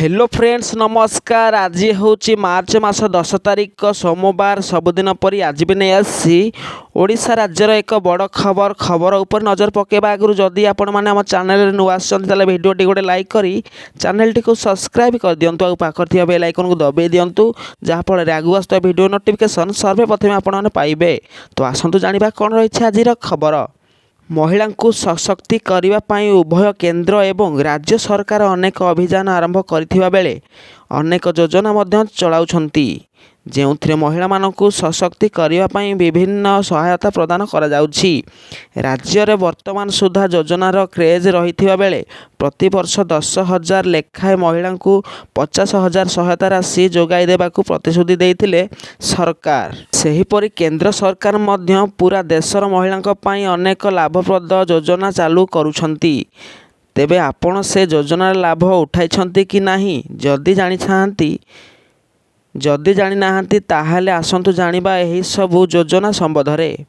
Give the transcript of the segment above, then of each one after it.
Hello friends नमस्कार। आज हूँ मार्च मास 10 तारिख सोमवार। सबुदिन परी आज भी नहीं आसी ओडिशा राज्यर एक बड़ खबर उपर नजर पकेबा आगु जदि आपण मैंने आम चैनल नुआ आसते भिडियोटी गोटे लाइक करी चैनल टी को सब्सक्राइब कर दिंतु और पाखर बेल आइकन को दबाई दिंतु जहाँफल आगु आस भिडियो नोटिफिकेशन सर्वे प्रथम आपण पाइबे। तो आसतु जानिबा कौन रही आज खबर। महिला को सशक्ति करने पाई उभय केंद्र एवं राज्य सरकार अनेक अभियान आरंभ करथिबा बेले अनेक योजना मध्य चलाउछंती जो महिला मानक सशक्ति करने पाई विभिन्न सहायता प्रदान करा जाउछि। राज्य रे वर्तमान सुधा योजनार क्रेज रही बेले प्रति वर्ष 10,000 लेखाएं महिला को 50,000 सहायता राशि जोगाई देबाकू प्रतिश्रुति देइथिले सरकार। सेहीपरि केंद्र सरकार मध्य पूरा देशर महिला पाई अनेक लाभप्रद योजना चालू करुछंती। तेबे आपण से योजनार लाभ उठाइछंती कि नाही जदि जानी नाहांती ताहाले आसंतु जानिबा एही सबु योजना संबंधरे।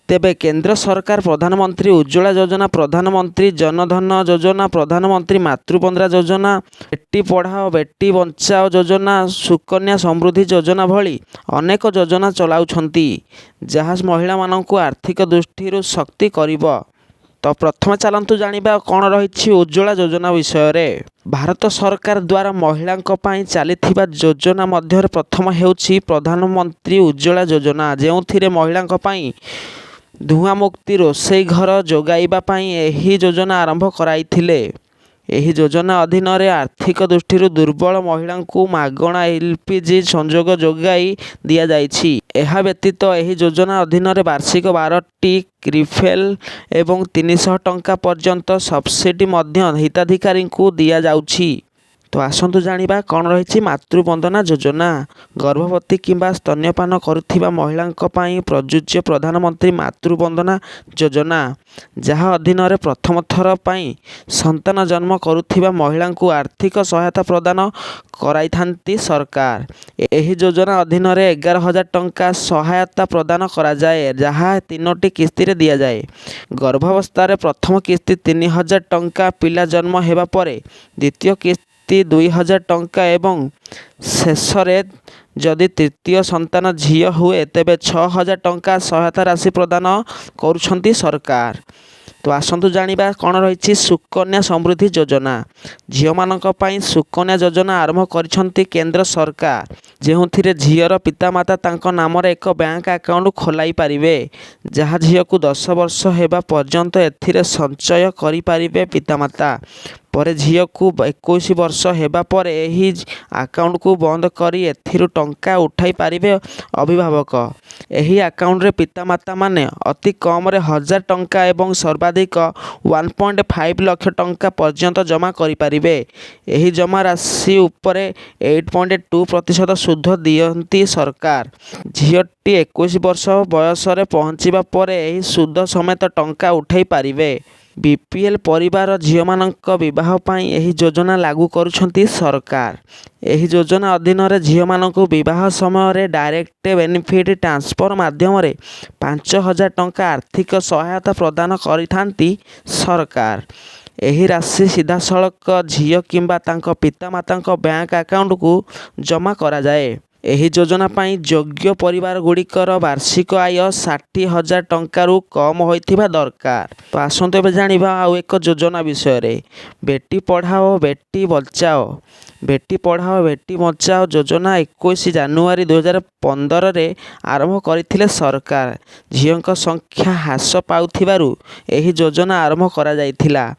तेबे केंद्र सरकार प्रधानमंत्री उज्ज्वला योजना, प्रधानमंत्री जनधन योजना, प्रधानमंत्री मातृवंदना योजना, बेटी पढ़ाओ बेटी बचाओ योजना, सुकन्या समृद्धि योजना भली अनेक योजना चलाउछंती जहाँ महिला मानक आर्थिक दृष्टि शक्ति करिबो। तो प्रथम चलतु जानिबा कौन रही उज्ज्वला योजना विषय रे। भारत सरकार द्वारा महिला चलिथिबा योजना मध्य प्रथम हेउछि प्रधानमंत्री उज्ज्वला योजना जो महिला धुआं मुक्ति रोषेई घर जोगाइबा पाई एही योजना आरंभ कराइथिले। एही योजना अधीन रे आर्थिक दृष्टि दुर्बल महिला को मागणा एलपीजी संजोग जोगाई दिया जाइछि। एहा व्यतीत एही योजना अधीन रे वार्षिक 12टी रिफेल एवं 300 टंका पर्यंत सब्सिडी मध्य हिताधिकारी को दिया जाउछि। तो आसतु जानिबा कौन रही मातृवंदना योजना। गर्भवती किंबा स्तन्यपान करुथिबा महिला पाई प्रযোज्य प्रधानमंत्री मातृवंदना योजना जहाँ अधीन रे प्रथम थर पाई संतान जन्म करुथिबा महिला को आर्थिक सहायता प्रदान कराइथांती सरकार। एही योजना अधीन रे 11,000 टंका सहायता प्रदान करा जाए जहाँ 3टी किस्ती रे दिया जाए। गर्भावस्था रे प्रथम किस्ती 3,000 टंका, पिला जन्म हेबा परे द्वितीय किस्ती 2,000 टंका एवं शेष रे जदि तृतीय संतान झील हुए तेबे 6,000 टंका सहायता राशि प्रदान करुछंती सरकार। तो आसतु जानिबा कौन रही सुकन्या समृद्धि योजना। झील मानक पाई सुकन्या योजना आरंभ करिछंती केंद्र सरकार जेहुथिरे झीयर पितामाता तांको नाम रे एक बैंक अकाउंट खोलाई पारिबे जहाँ झील को 10 वर्ष हेबा पर्यंत एथिरे संचय करि पारिबे पितामाता। परे झील को 21 वर्ष हेबा पर एही अकाउंट को बंद करी एथिरु टंका उठाई पारिबे अभिभावक। एही अकाउंट रे पितामाता माने अति कम रे 1,000 टंका एवं सर्वाधिक 1.5 लाख टंका पर्यंत जमा करि पारिबे। एही जमा राशि उपरे 8.2% सुध दियंती सरकार। झीलटी 21 वर्ष बयस रे पहुँचीबा परे एही सुध समेत टंका उठाई पारिबे। बीपीएल परिवार झील मानक विवाह पाई एही योजना लागू करुछंती सरकार। एही योजना अधीन रे झील मानक विवाह समय रे डायरेक्ट बेनिफिट ट्रांसफर माध्यम रे 5,000 टंका आर्थिक सहायता प्रदान करिथांती सरकार। एही राशि सीधासलख झील किंबा तांको पितामातांक बैंक अकाउंट को जमा करा जाए। एही योजना पाई योग्य परिवार गुड़िकर वार्षिक आय 60,000 टंकारु कम होइथिबा दरकार। तो आसंतु एबे जानिबा आउ एक योजना विषय रे। बेटी पढ़ाओ बेटी बचाओ। बेटी पढ़ाओ बेटी बचाओ योजना 21 जानुआरी 2015 रे आरंभ करथिले सरकार। झीलक संख्या ह्रास पाउथिबारु एही योजना आरंभ करा जाइथिला।